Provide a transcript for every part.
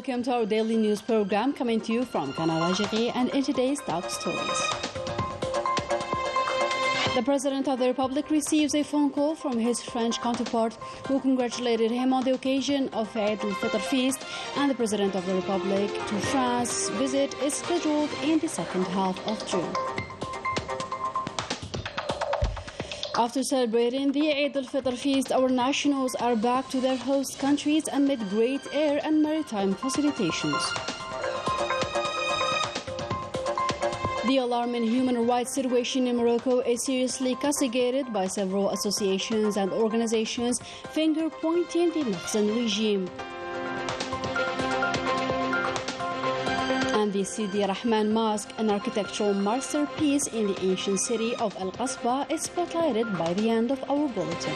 Welcome to our daily news program coming to you from Canal, Algérie, and in today's top stories. The President of the Republic receives a phone call from his French counterpart who congratulated him on the occasion of Eid al-Fitr feast, and the President of the Republic to France visit is scheduled in the second half of June. After celebrating the Eid al-Fitr feast, our nationals are back to their host countries amid great air and maritime facilitations. The alarming human rights situation in Morocco is seriously castigated by several associations and organizations finger-pointing the Makhzen regime. And the Sidi Rahman Mosque, an architectural masterpiece in the ancient city of Al Qasba, is spotlighted by the end of our bulletin.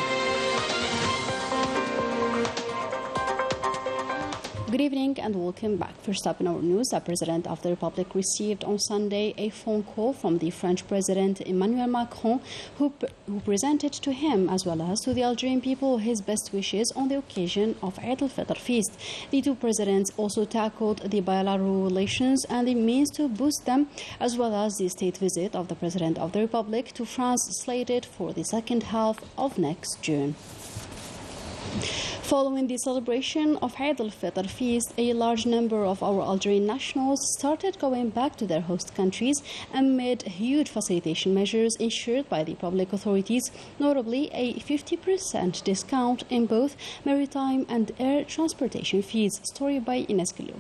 Good evening and welcome back. First up in our news, the President of the Republic received on Sunday a phone call from the French President Emmanuel Macron, who presented to him as well as to the Algerian people his best wishes on the occasion of Eid al-Fitr feast. The two presidents also tackled the bilateral relations and the means to boost them, as well as the state visit of the President of the Republic to France slated for the second half of next June. Following the celebration of Eid al-Fitr feast, a large number of our Algerian nationals started going back to their host countries amid huge facilitation measures ensured by the public authorities, notably a 50% discount in both maritime and air transportation fees. Story by Ines Gilou.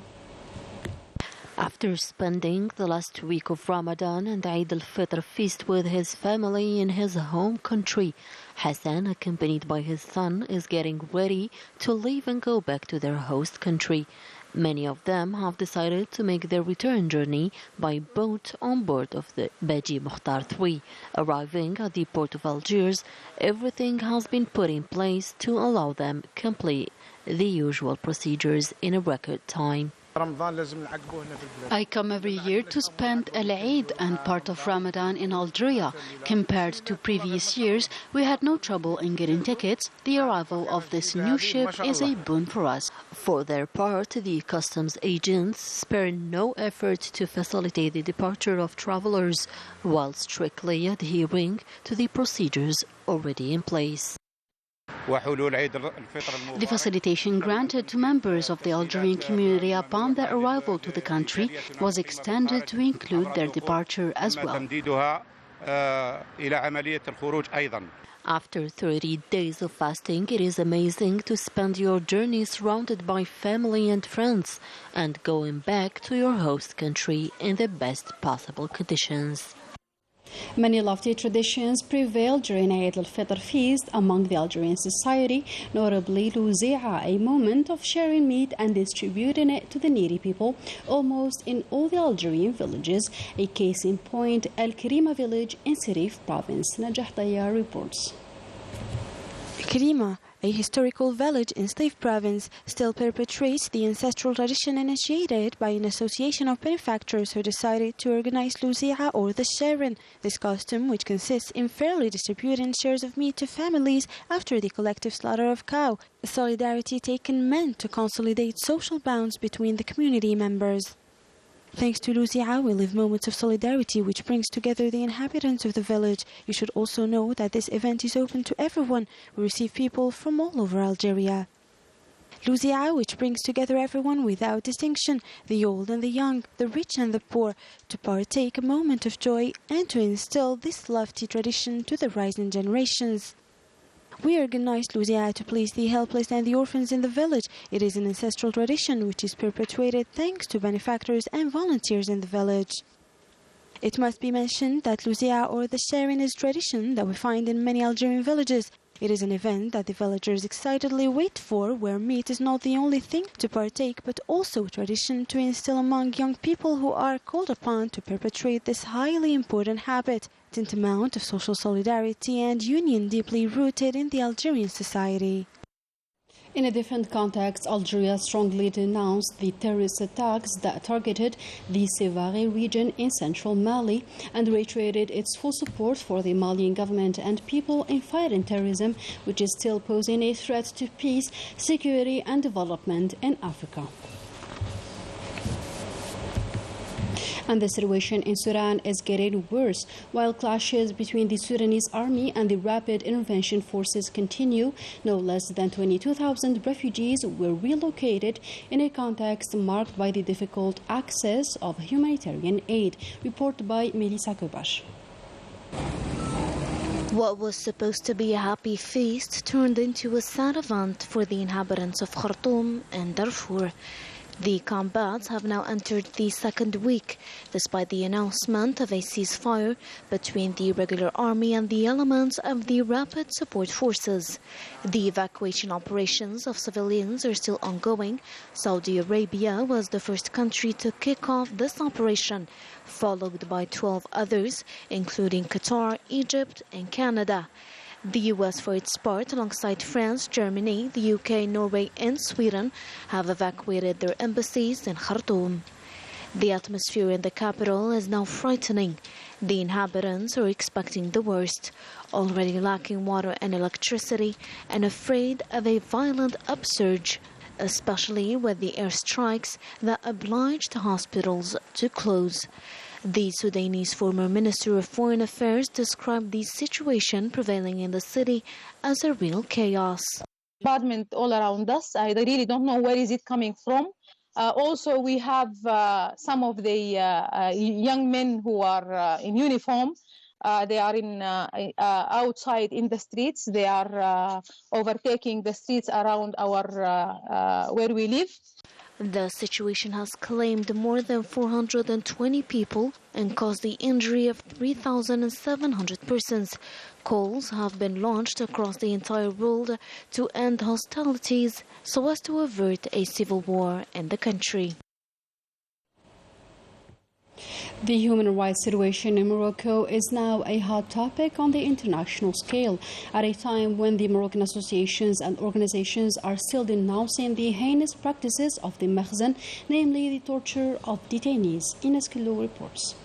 After spending the last week of Ramadan and Eid al-Fitr feast with his family in his home country, Hassan, accompanied by his son, is getting ready to leave and go back to their host country. Many of them have decided to make their return journey by boat on board of the Baji Mokhtar 3. Arriving at the port of Algiers, everything has been put in place to allow them complete the usual procedures in a record time. I come every year to spend Al-Eid and part of Ramadan in Algeria. Compared to previous years, we had no trouble in getting tickets. The arrival of this new ship is a boon for us. For their part, the customs agents spare no effort to facilitate the departure of travelers while strictly adhering to the procedures already in place. The facilitation granted to members of the Algerian community upon their arrival to the country was extended to include their departure as well. After 30 days of fasting, it is amazing to spend your journey surrounded by family and friends and going back to your host country in the best possible conditions. Many lofty traditions prevail during Eid al-Fitr feast among the Algerian society, notably Louzi'a, a moment of sharing meat and distributing it to the needy people, almost in all the Algerian villages. A case in point, Al Karima village in Sirif province. Najah Daya reports. Karima, a historical village in Sirif province, still perpetuates the ancestral tradition initiated by an association of benefactors who decided to organize Louzi'a, or the sharing. This custom, which consists in fairly distributing shares of meat to families after the collective slaughter of cow, a solidarity taken meant to consolidate social bonds between the community members. Thanks to Louzi'a, we live moments of solidarity which brings together the inhabitants of the village. You should also know that this event is open to everyone. We receive people from all over Algeria. Louzi'a, which brings together everyone without distinction, the old and the young, the rich and the poor, to partake a moment of joy and to instill this lofty tradition to the rising generations. We organized Louzi'a to please the helpless and the orphans in the village. It is an ancestral tradition which is perpetuated thanks to benefactors and volunteers in the village. It must be mentioned that Louzi'a, or the sharing, is tradition that we find in many Algerian villages. It is an event that the villagers excitedly wait for, where meat is not the only thing to partake, but also tradition to instill among young people who are called upon to perpetuate this highly important habit, tantamount of social solidarity and union deeply rooted in the Algerian society. In a different context, Algeria strongly denounced the terrorist attacks that targeted the Sévaré region in central Mali and reiterated its full support for the Malian government and people in fighting terrorism, which is still posing a threat to peace, security and development in Africa. And the situation in Sudan is getting worse. While clashes between the Sudanese army and the rapid intervention forces continue, no less than 22,000 refugees were relocated in a context marked by the difficult access of humanitarian aid. Report by Melissa Kobash. What was supposed to be a happy feast turned into a sad event for the inhabitants of Khartoum and Darfur. The combats have now entered the second week, despite the announcement of a ceasefire between the regular army and the elements of the rapid support forces. The evacuation operations of civilians are still ongoing. Saudi Arabia was the first country to kick off this operation, followed by 12 others, including Qatar, Egypt, and Canada. The US, for its part, alongside France, Germany, the UK, Norway, and Sweden, have evacuated their embassies in Khartoum. The atmosphere in the capital is now frightening. The inhabitants are expecting the worst, already lacking water and electricity, and afraid of a violent upsurge, especially with the airstrikes that obliged hospitals to close. The Sudanese former Minister of Foreign Affairs described the situation prevailing in the city as a real chaos. Bombardment all around us. I really don't know where is it coming from. Also, we have some of the young men who are in uniform. They are outside in the streets. They are overtaking the streets around our where we live. The situation has claimed more than 420 people and caused the injury of 3,700 persons. Calls have been launched across the entire world to end hostilities so as to avert a civil war in the country. The human rights situation in Morocco is now a hot topic on the international scale, at a time when the Moroccan associations and organizations are still denouncing the heinous practices of the Makhzen, namely the torture of detainees. Ines Kilou reports.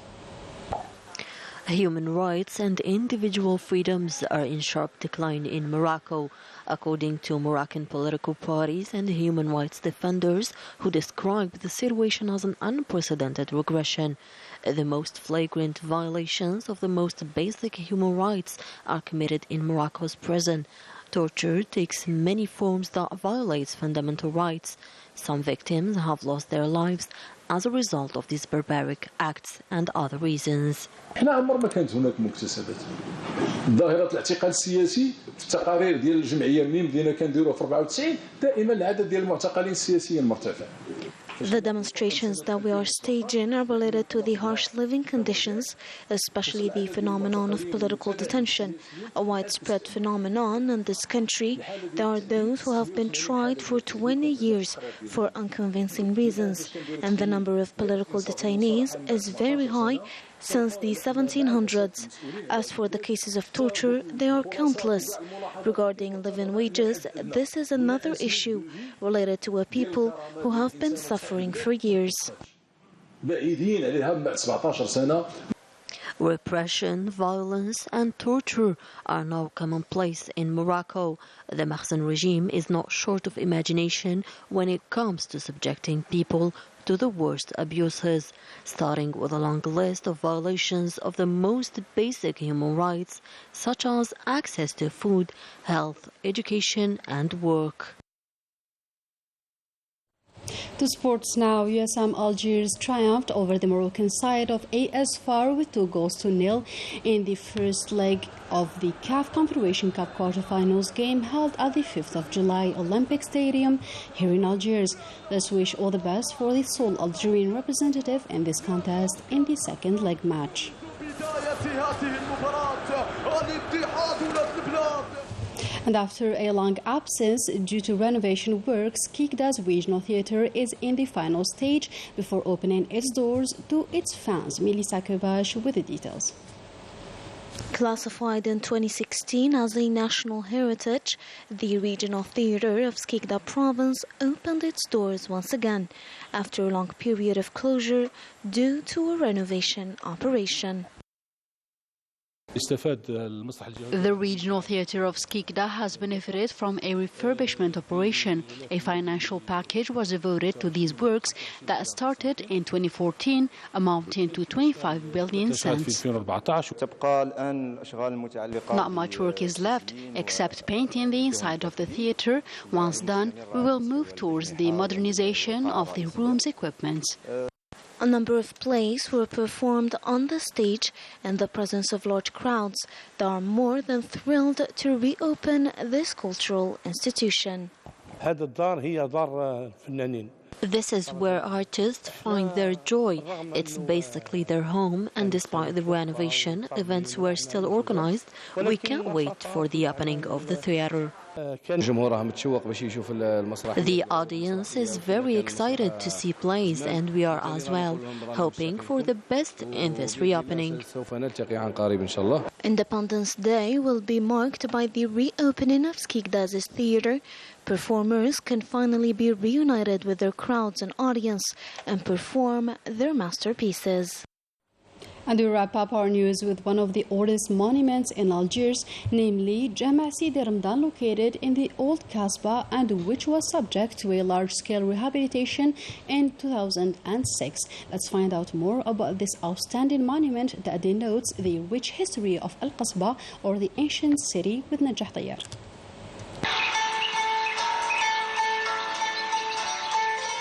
Human rights and individual freedoms are in sharp decline in Morocco, according to Moroccan political parties and human rights defenders who describe the situation as an unprecedented regression. The most flagrant violations of the most basic human rights are committed in Morocco's prison. Torture takes many forms that violates fundamental rights. Some victims have lost their lives as a result of these barbaric acts and other reasons. احنا عمر ما كانت هناك مكتسبات. ظاهرة الاعتقال السياسي في التقارير ديال الجمعية ميم ديالنا كنديروها في 94 دائما العدد ديال المعتقلين السياسيين مرتفع. The demonstrations that we are staging are related to the harsh living conditions, especially the phenomenon of political detention, a widespread phenomenon in this country. There are those who have been tried for 20 years for unconvincing reasons, and the number of political detainees is very high since the 1700s. As for the cases of torture, they are countless. Regarding living wages, this is another issue related to a people who have been suffering for years. Repression, violence, and torture are now commonplace in Morocco. The Makhzen regime is not short of imagination when it comes to subjecting people to the worst abuses, starting with a long list of violations of the most basic human rights, such as access to food, health, education, and work. To sports now, USM Algiers triumphed over the Moroccan side of AS FAR with 2-0 in the first leg of the CAF Confederation Cup quarterfinals game held at the 5th of July Olympic Stadium here in Algiers. Let's wish all the best for the sole Algerian representative in this contest in the second leg match. And after a long absence due to renovation works, Skikda's regional theatre is in the final stage before opening its doors to its fans. Melissa Kobash with the details. Classified in 2016 as a national heritage, the regional theatre of Skida province opened its doors once again after a long period of closure due to a renovation operation. The regional theatre of Skida has benefited from a refurbishment operation. A financial package was devoted to these works that started in 2014, amounting to 25 billion cents. Not much work is left, except painting the inside of the theatre. Once done, we will move towards the modernization of the room's equipment. A number of plays were performed on the stage in the presence of large crowds. They are more than thrilled to reopen this cultural institution. This is where artists find their joy. It's basically their home, and despite the renovation, events were still organized. We can't wait for the opening of the theatre. The audience is very excited to see plays, and we are as well, hoping for the best in this reopening. Independence Day will be marked by the reopening of Skida's theatre. Performers can finally be reunited with their crowds and audience and perform their masterpieces. And we wrap up our news with one of the oldest monuments in Algiers, namely Jama' Sidi Ramadan, located in the old Kasbah and which was subject to a large-scale rehabilitation in 2006. Let's find out more about this outstanding monument that denotes the rich history of Al-Kasbah, or the ancient city, with Najah Tayyar.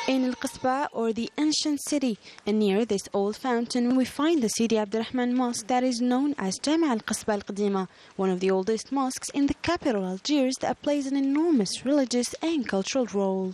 In Al-Kasbah, or the ancient city, and near this old fountain, we find the Sidi Abdurrahman Mosque that is known as Jama' Al-Kasbah Al-Qadima, one of the oldest mosques in the capital Algiers that plays an enormous religious and cultural role.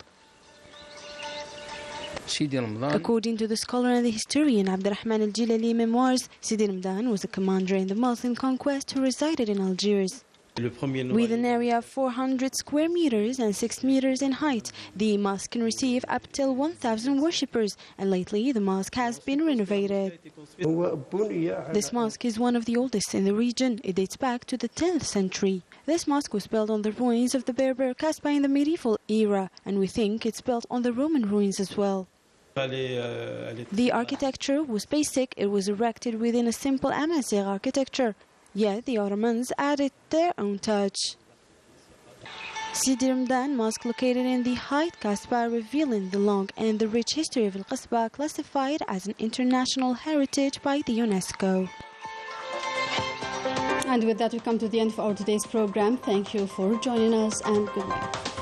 According to the scholar and the historian Abdurrahman Al-Jilali memoirs, Sidi Ramadan was a commander in the Muslim conquest who resided in Algiers. With an area of 400 square meters and 6 meters in height, the mosque can receive up till 1,000 worshippers, and lately the mosque has been renovated. This mosque is one of the oldest in the region. It dates back to the 10th century. This mosque was built on the ruins of the Berber Kasbah in the medieval era, and we think it's built on the Roman ruins as well. The architecture was basic. It was erected within a simple Amazigh architecture. Yet the Ottomans added their own touch. Sidi Ramadan Mosque, located in the High Kasbah, revealing the long and the rich history of Al-Kasbah, classified as an international heritage by the UNESCO. And with that, we come to the end of our today's program. Thank you for joining us, and good night.